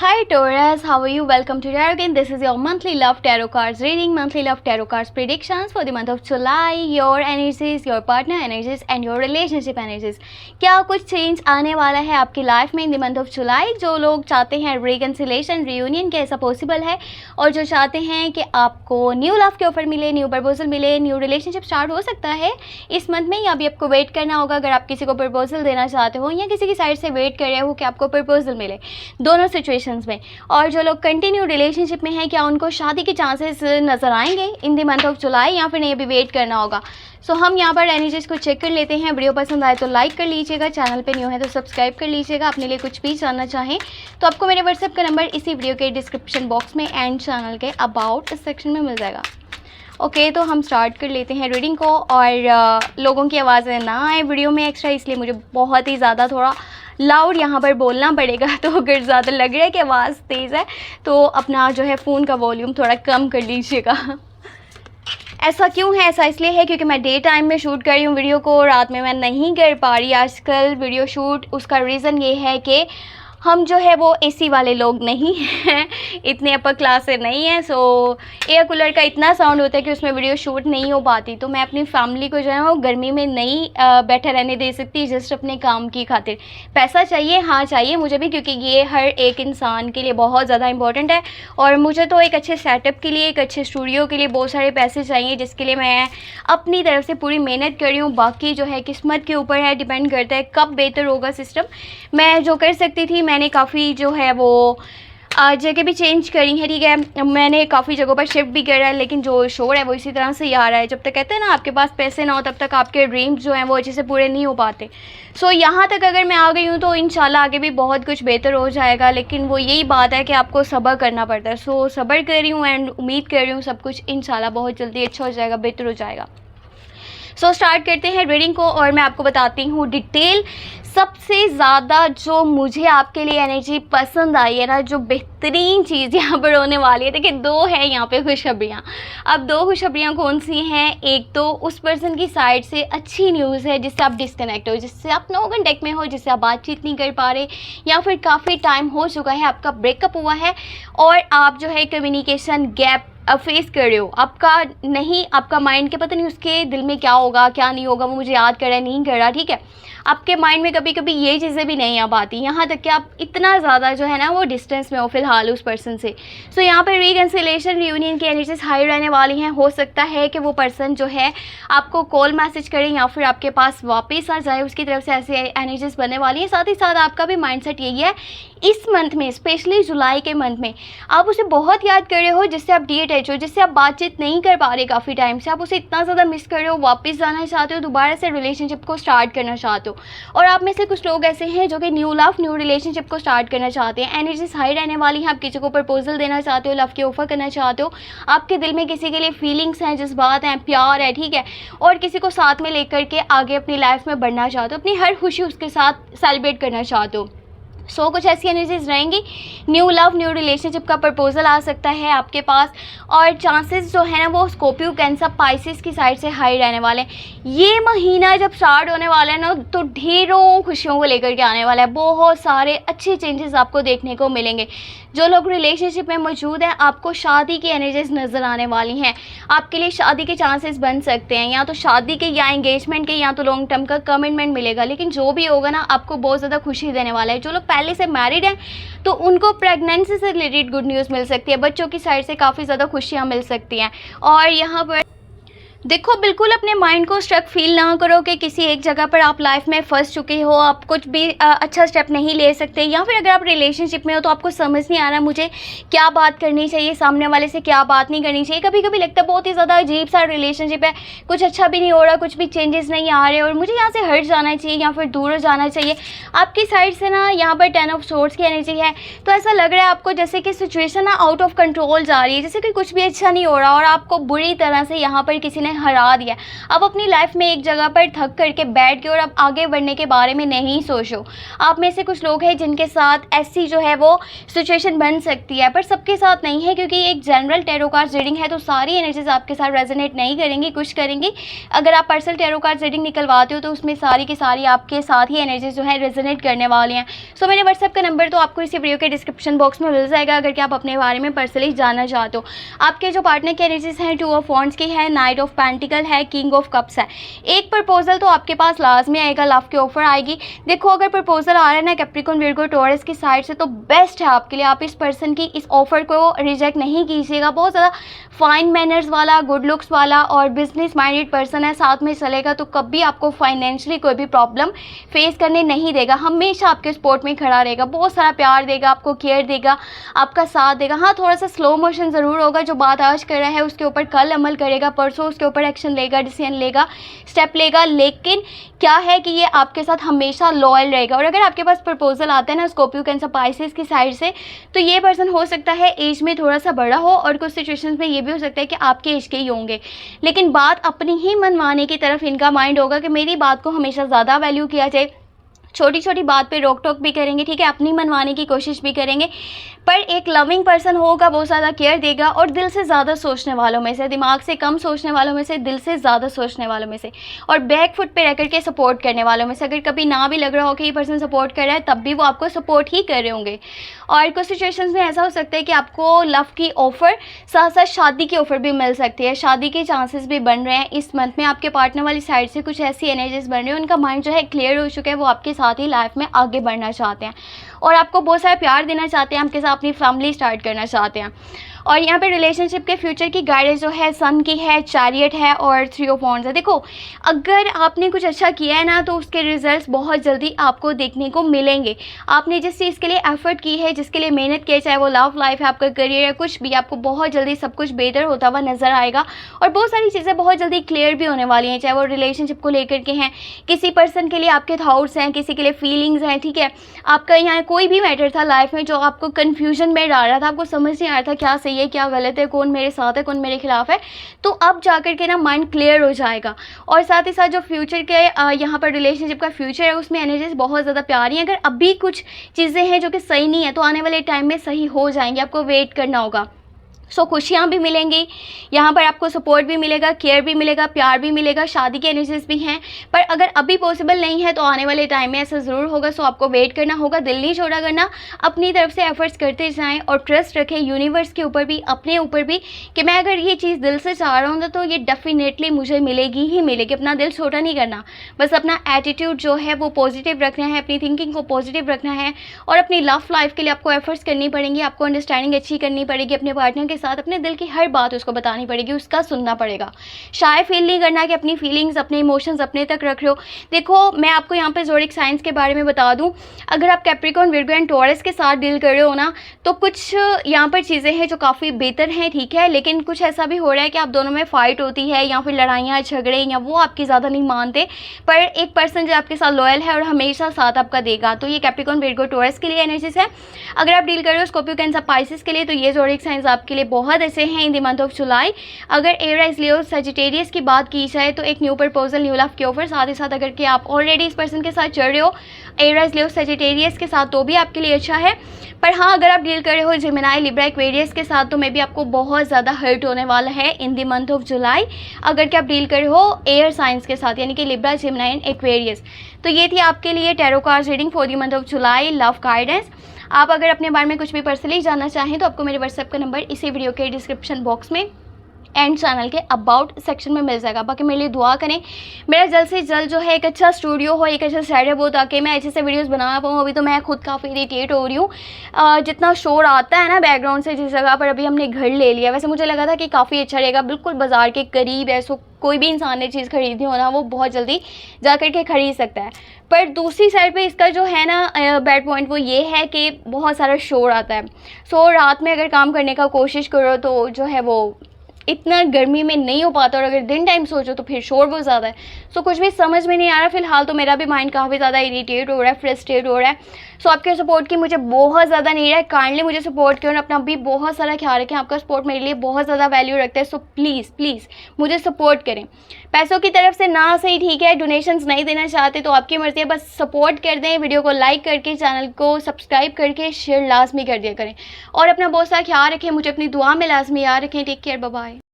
Hi Taurus, how are you? Welcome to Tarot again. This is your monthly love tarot cards reading, monthly love tarot cards predictions for the month of July, your energies, your partner energies and your relationship energies. क्या कुछ change आने वाला है आपकी life में in the month of July? जो लोग चाहते हैं रिकन्सिलेशन, रियूनियन, क्या ऐसा पॉसिबल है? और जो चाहते हैं कि आपको न्यू लव के ऑफर मिले, न्यू प्रपोजल मिले, न्यू रिलेशनशिप स्टार्ट हो सकता है इस मंथ में, या अभी आपको वेट करना होगा अगर आप किसी को प्रपोजल देना चाहते हो या किसी की साइड से वेट कर रहे हो कि आपको प्रपोजल मिले, दोनों सिचुएशंस में। और जो लोग कंटिन्यू रिलेशनशिप में हैं, क्या उनको शादी के चांसेस नज़र आएंगे in the month of July या फिर नहीं, अभी वेट करना होगा? सो हम यहाँ पर एनर्जीज को चेक कर लेते हैं। वीडियो पसंद आए तो लाइक कर लीजिएगा, चैनल पे न्यू है तो सब्सक्राइब कर लीजिएगा। अपने लिए कुछ भी जानना चाहें तो आपको मेरे व्हाट्सएप का नंबर इसी वीडियो के डिस्क्रिप्शन बॉक्स में एंड चैनल के अबाउट सेक्शन में मिल जाएगा। ओके, तो हम स्टार्ट कर लेते हैं रीडिंग को। और लोगों की आवाज़ें ना आए वीडियो में एक्स्ट्रा, इसलिए मुझे बहुत ही ज़्यादा थोड़ा लाउड यहाँ पर बोलना पड़ेगा। तो अगर ज़्यादा लग रहा है कि आवाज़ तेज़ है तो अपना जो है फ़ोन का वॉल्यूम थोड़ा कम कर लीजिएगा। ऐसा क्यों है? ऐसा इसलिए है क्योंकि मैं डे टाइम में शूट कर रही हूँ वीडियो को, रात में मैं नहीं कर पा रही आजकल वीडियो शूट। उसका रीज़न ये है कि हम जो है वो एसी वाले लोग नहीं हैं, इतने अपर क्लास से नहीं हैं। सो एयर कूलर का इतना साउंड होता है कि उसमें वीडियो शूट नहीं हो पाती। तो मैं अपनी फैमिली को जो है वो गर्मी में नहीं बैठे रहने दे सकती, जस्ट अपने काम की खातिर। पैसा चाहिए, हाँ चाहिए मुझे भी, क्योंकि ये हर एक इंसान के लिए बहुत ज़्यादा इंपॉर्टेंट है। और मुझे तो एक अच्छे सेटअप के लिए, एक अच्छे स्टूडियो के लिए बहुत सारे पैसे चाहिए, जिसके लिए मैं अपनी तरफ से पूरी मेहनत कर रही हूँ। बाकी जो है किस्मत के ऊपर है, डिपेंड करता है कब बेहतर होगा सिस्टम। मैं जो कर सकती थी, मैंने काफ़ी जो है वो जगह भी चेंज करी है, ठीक है, मैंने काफ़ी जगहों पर शिफ्ट भी करा है, लेकिन जो शोर है वो इसी तरह से ही आ रहा है। जब तक कहते हैं ना आपके पास पैसे ना हो तब तक आपके ड्रीम्स जो हैं वो अच्छे से पूरे नहीं हो पाते। सो यहाँ तक अगर मैं आ गई हूँ तो इंशाल्लाह आगे भी बहुत कुछ बेहतर हो जाएगा, लेकिन वो यही बात है कि आपको सब्र करना पड़ता है। सो सब्र कर रही हूँ एंड उम्मीद कर रही हूँ सब कुछ इंशाल्लाह बहुत जल्दी अच्छा हो जाएगा, बेहतर हो जाएगा। सो स्टार्ट करते हैं रीडिंग को और मैं आपको बताती हूँ डिटेल। सबसे ज़्यादा जो मुझे आपके लिए एनर्जी पसंद आई है ना, जो बेहतरीन चीज़ यहाँ पर होने वाली है, देखिए दो है यहाँ पे खुशखबरियाँ। अब दो खुशखबरियाँ कौन सी हैं? एक तो उस पर्सन की साइड से अच्छी न्यूज़ है जिससे आप डिस्कनेक्ट हो, जिससे आप नो कॉन्टैक्ट में हो, जिससे आप बातचीत नहीं कर पा रहे, या फिर काफ़ी टाइम हो चुका है आपका ब्रेकअप हुआ है और आप जो है कम्युनिकेशन गैप अब फेस कर रहे हो। आपका नहीं, आपका माइंड के पता नहीं उसके दिल में क्या होगा क्या नहीं होगा, वो मुझे याद कर रहा है नहीं कर रहा, ठीक है। आपके माइंड में कभी कभी ये चीज़ें भी नहीं आ पाती, यहाँ तक कि आप इतना ज़्यादा जो है ना वो डिस्टेंस में हो फिलहाल उस पर्सन से। सो यहाँ पर रिकन्सिलेशन, रियूनियन की एनर्जीज हाई रहने वाली हैं। हो सकता है कि वो पर्सन जो है आपको कॉल मैसेज करे या फिर आपके पास वापस आ जाए, उसकी तरफ से ऐसे एनर्जीज बनने वाली हैं। साथ ही साथ आपका भी माइंडसेट यही है इस मंथ में, स्पेशली जुलाई के मंथ में आप उसे बहुत याद कर रहे हो, जिससे आप डिअटैच हो, जिससे आप बातचीत नहीं कर पा रहे काफ़ी टाइम से, आप उसे इतना ज़्यादा मिस कर रहे हो, वापस जाना चाहते हो, दोबारा से रिलेशनशिप को स्टार्ट करना चाहते हो। और आप में से कुछ लोग ऐसे हैं जो कि न्यू लव, न्यू रिलेशनशिप को स्टार्ट करना चाहते हैं। एनर्जीज हाई रहने वाली हैं। आप किसी को प्रपोजल देना चाहते हो, लव के ऑफर करना चाहते हो, आपके दिल में किसी के लिए फीलिंग्स हैं, जज्बात हैं, प्यार है, ठीक है, और किसी को साथ में लेकर के आगे अपनी लाइफ में बढ़ना चाहते हो, अपनी हर खुशी उसके साथ सेलिब्रेट करना चाहते हो। सो कुछ ऐसी एनर्जीज रहेंगी। न्यू लव, न्यू रिलेशनशिप का प्रपोजल आ सकता है आपके पास, और चांसेस जो है ना वो स्कॉर्पियो, कैंसर, पाइसेस की साइड से हाई रहने वाले हैं। ये महीना जब स्टार्ट होने वाला है ना तो ढेरों खुशियों को लेकर के आने वाला है, बहुत सारे अच्छे चेंजेस आपको देखने को मिलेंगे। जो लोग रिलेशनशिप में मौजूद हैं, आपको शादी की एनर्जीज नज़र आने वाली हैं। आपके लिए शादी के चांसेस बन सकते हैं, या तो शादी के या एंगेजमेंट के या तो लॉन्ग टर्म का कमिटमेंट मिलेगा, लेकिन जो भी होगा ना आपको बहुत ज़्यादा खुशी देने वाला है। जो लोग पहले से मैरिड हैं तो उनको प्रेगनेंसी से रिलेटेड गुड न्यूज़ मिल सकती है, बच्चों की साइड से काफ़ी ज़्यादा खुशियाँ मिल सकती हैं। और यहाँ पर देखो, बिल्कुल अपने माइंड को स्ट्रक फील ना करो कि किसी एक जगह पर आप लाइफ में फंस चुके हो, आप कुछ भी अच्छा स्टेप नहीं ले सकते, या फिर अगर आप रिलेशनशिप में हो तो आपको समझ नहीं आ रहा मुझे क्या बात करनी चाहिए, सामने वाले से क्या बात नहीं करनी चाहिए। कभी कभी लगता है बहुत ही ज़्यादा अजीब सा रिलेशनशिप है, कुछ अच्छा भी नहीं हो रहा, कुछ भी चेंजेस नहीं आ रहे और मुझे यहाँ से हट जाना चाहिए या फिर दूर जाना चाहिए। आपकी साइड से ना यहाँ पर 10 ऑफ सोर्ड्स की एनर्जी है, तो ऐसा लग रहा है आपको जैसे कि सिचुएशन ना आउट ऑफ कंट्रोल जा रही है, जैसे कि कुछ भी अच्छा नहीं हो रहा और आपको बुरी तरह से यहाँ पर किसी ने हरा दिया, अब अपनी लाइफ में एक जगह पर थक करके बैठ के और अब आगे बढ़ने के बारे में नहीं सोचो। आप में से कुछ लोग हैं जिनके साथ ऐसी जो है वो सिचुएशन बन सकती है, पर सबके साथ नहीं है, क्योंकि एक जनरल टैरो कार्ड्स रीडिंग है तो सारी एनर्जीज आपके साथ रेजोनेट नहीं करेंगी, कुछ करेंगी। अगर आप पर्सनल टैरो कार्ड्स रीडिंग निकलवाते हो तो उसमें सारी की सारी आपके साथ ही एनर्जीज जो है रेजोनेट करने वाली हैं। सो मेरे व्हाट्सएप का नंबर तो आपको इसी वीडियो के डिस्क्रिप्शन बॉक्स में मिल जाएगा अगर कि आप अपने बारे में पर्सनली जानना चाहते हो। आपके जो पार्टनर की एनर्जीज हैं, 2 ऑफ वॉन्ड्स की है, नाइट ऑफ पेंटिकल है, किंग ऑफ कप्स है। एक प्रपोजल तो आपके पास लाजमी आएगा, लव की ऑफर आएगी। देखो अगर प्रपोजल आ रहा है ना कैप्रिकॉर्न, विर्गो, टॉरस की साइड से तो बेस्ट है आपके लिए। आप इस पर्सन की इस ऑफर को रिजेक्ट नहीं कीजिएगा। बहुत ज़्यादा फाइन मैनर्स वाला, गुड लुक्स वाला और बिजनेस माइंडेड पर्सन है, साथ में चलेगा तो कभी आपको फाइनेंशियली कोई भी प्रॉब्लम फेस करने नहीं देगा, हमेशा आपके सपोर्ट में खड़ा रहेगा, बहुत सारा प्यार देगा, आपको केयर देगा, आपका साथ देगा। हाँ, थोड़ा सा स्लो मोशन ज़रूर होगा, जो बात आज कर रहा है उसके ऊपर कल अमल करेगा, परसों उसके ऊपर एक्शन लेगा, डिसीजन लेगा, स्टेप लेगा, लेकिन क्या है कि ये आपके साथ हमेशा लॉयल रहेगा। और अगर आपके पास प्रपोजल आता है ना स्कॉर्पियो, कैंसर, पाइसेस की साइड से, तो ये पर्सन हो सकता है एज में थोड़ा सा बड़ा हो और कुछ सिचुएशंस में ये भी हो सकता है कि आपके एज के ही होंगे, लेकिन बात अपनी ही मनवाने की तरफ इनका माइंड होगा कि मेरी बात को हमेशा ज़्यादा वैल्यू किया जाए। छोटी छोटी बात पे रोक टोक भी करेंगे, ठीक है, अपनी मनवाने की कोशिश भी करेंगे, पर एक लविंग पर्सन होगा, बहुत ज़्यादा केयर देगा और दिल से ज़्यादा सोचने वालों में से, दिमाग से कम सोचने वालों में से, दिल से ज़्यादा सोचने वालों में से और बैक फुट पे रह करके सपोर्ट करने वालों में से। अगर कभी ना भी लग रहा हो कि ये पर्सन सपोर्ट कर रहा है तब भी वो आपको सपोर्ट ही कर रहे होंगे। और कुछ सिचुएशंस में ऐसा हो सकता है कि आपको लव की ऑफ़र साथ साथ शादी की ऑफ़र भी मिल सकती है, शादी के चांसेस भी बन रहे हैं इस मंथ में। आपके पार्टनर वाली साइड से कुछ ऐसी एनर्जीज बन रही है, उनका माइंड जो है क्लियर हो चुका है, वो आपके साथ ही लाइफ में आगे बढ़ना चाहते हैं और आपको बहुत सारा प्यार देना चाहते हैं, आपके साथ अपनी फैमिली स्टार्ट करना चाहते हैं। और यहाँ पे रिलेशनशिप के फ्यूचर की गाइडेंस जो है सन की है, चैरियट है और 3 ऑफ वॉन्ड्स है। देखो अगर आपने कुछ अच्छा किया है ना तो उसके रिजल्ट्स बहुत जल्दी आपको देखने को मिलेंगे। आपने जिस चीज़ के लिए एफर्ट की है, जिसके लिए मेहनत की है, चाहे वो लव लाइफ है, आपका करियर है, कुछ भी, आपको बहुत जल्दी सब कुछ बेहतर होता हुआ नजर आएगा और बहुत सारी चीज़ें बहुत जल्दी क्लियर भी होने वाली हैं, चाहे वो रिलेशनशिप को लेकर के हैं, किसी पर्सन के लिए आपके थाट्स हैं, किसी के लिए फीलिंग्स हैं, ठीक है, आपका यहाँ कोई भी मैटर था लाइफ में जो आपको कन्फ्यूजन में डाल रहा था, आपको समझ नहीं आ रहा था क्या सही है क्या गलत है, कौन मेरे साथ है कौन मेरे खिलाफ है, तो अब जाकर के ना माइंड क्लियर हो जाएगा। और साथ ही साथ जो फ्यूचर के यहाँ पर रिलेशनशिप का फ्यूचर है उसमें एनर्जीज बहुत ज़्यादा प्यारी हैं। अगर अभी कुछ चीज़ें हैं जो कि सही नहीं है तो आने वाले टाइम में सही हो जाएंगे, आपको वेट करना होगा। सो खुशियाँ भी मिलेंगी, यहाँ पर आपको सपोर्ट भी मिलेगा, केयर भी मिलेगा, प्यार भी मिलेगा, शादी के एनर्जीज भी हैं, पर अगर अभी पॉसिबल नहीं है तो आने वाले टाइम में ऐसा ज़रूर होगा। सो आपको वेट करना होगा, दिल नहीं छोड़ा करना, अपनी तरफ से एफर्ट्स करते जाएं और ट्रस्ट रखें यूनिवर्स के ऊपर भी, अपने ऊपर भी, कि मैं अगर ये चीज़ दिल से चाह रहा हूँ तो ये डेफिनेटली मुझे मिलेगी ही मिलेगी। अपना दिल छोटा नहीं करना, बस अपना एटीट्यूड जो है वो पॉजिटिव रखना है, अपनी थिंकिंग को पॉजिटिव रखना है और अपनी लव लाइफ के लिए आपको एफर्ट्स करनी पड़ेंगी, आपको अंडरस्टैंडिंग अच्छी करनी पड़ेगी अपने पार्टनर के साथ, अपने दिल की हर बात उसको बतानी पड़ेगी, उसका सुनना पड़ेगा। शाय फील नहीं करना कि अपनी फीलिंग्स, अपने इमोशंस अपने तक रख रहे हो। देखो मैं आपको यहाँ पे ज़ोडिक साइंस के बारे में बता दूँ, अगर आप कैप्रिकॉर्न, विर्गो एंड टॉरस के साथ डील कर रहे हो ना तो कुछ यहाँ पर चीज़ें हैं जो काफ़ी बेहतर हैं, ठीक है, लेकिन कुछ ऐसा भी हो रहा है कि आप दोनों में फाइट होती है या फिर लड़ाइयाँ झगड़े या वो आपकी ज़्यादा नहीं मानते, पर एक पर्सन जो आपके साथ लॉयल है और हमेशा साथ आपका देगा, तो ये कैप्रिकॉर्न, विर्गो, टॉरस के लिए एनर्जीज है। अगर आप डील कर रहे हो स्कॉर्पियो, कैंसर, पाइसेस के लिए तो ये ज़ोडिक साइंस आपके लिए बहुत अच्छे हैं in the month of July. अगर एरीज, लियो, सजिटेरियस की बात की जाए तो एक न्यू प्रपोजल, न्यू लव के ऑफर, साथ ही साथ अगर कि आप ऑलरेडी इस पर्सन के साथ चल रहे हो एरीज, लियो, सजिटेरियस के साथ तो भी आपके लिए अच्छा है। पर हाँ अगर आप डील कर रहे हो जेमिनी, लिब्रा, एक्वेरियस के साथ तो मे भी आपको बहुत ज़्यादा हर्ट होने वाला है in the month of July. अगर कि आप डील कर रहे हो एयर साइंस के साथ यानी कि लिब्रा, जेमिनी एंड एक्वेरियस। तो ये थी आपके लिए tarot cards reading for the month of July, love guidance. आप अगर अपने बारे में कुछ भी पर्सनली जानना चाहें तो आपको मेरे व्हाट्सएप का नंबर इसी वीडियो के डिस्क्रिप्शन बॉक्स में एंड चैनल के अबाउट सेक्शन में मिल जाएगा। बाकी मेरे लिए दुआ करें, मेरा जल्द से जल्द जो है एक अच्छा स्टूडियो हो, एक अच्छा सेटअप हो ताकि मैं अच्छे से वीडियोस बना पाऊँ। अभी तो मैं खुद काफ़ी इरिटेट हो रही हूँ, जितना शोर आता है ना बैकग्राउंड से जिस जगह पर अभी हमने घर ले लिया। वैसे मुझे लगा था कि काफ़ी अच्छा रहेगा, बिल्कुल बाज़ार के करीब है, सो कोई भी इंसान ने चीज़ खरीदनी हो ना वो बहुत जल्दी जा कर के खरीद सकता है। पर दूसरी साइड पे इसका जो है ना बैड पॉइंट वो ये है कि बहुत सारा शोर आता है। सो रात में अगर काम करने का कोशिश करो तो जो है वो इतना गर्मी में नहीं हो पाता, और अगर दिन टाइम सोचो तो फिर शोर बहुत ज़्यादा है। सो कुछ भी समझ में नहीं आ रहा। फिलहाल तो मेरा भी माइंड काफ़ी ज़्यादा इरिटेट हो रहा है, फ्रस्ट्रेट हो रहा है। सो आपके सपोर्ट की मुझे बहुत ज़्यादा नीड है। काइंडली मुझे सपोर्ट करें और अपना भी बहुत सारा ख्याल रखें। आपका सपोर्ट मेरे लिए बहुत ज़्यादा वैल्यू रखता है। सो प्लीज़ प्लीज़ मुझे सपोर्ट करें। पैसों की तरफ से ना सही, ठीक है, डोनेशंस नहीं देना चाहते तो आपकी मर्ज़ी है, बस सपोर्ट कर दें। वीडियो को लाइक करके, चैनल को सब्सक्राइब करके शेयर लाजमी कर दिया करें और अपना बहुत सारा ख्याल रखें। मुझे अपनी दुआ में लाजमी याद रखें। Take care, bye bye.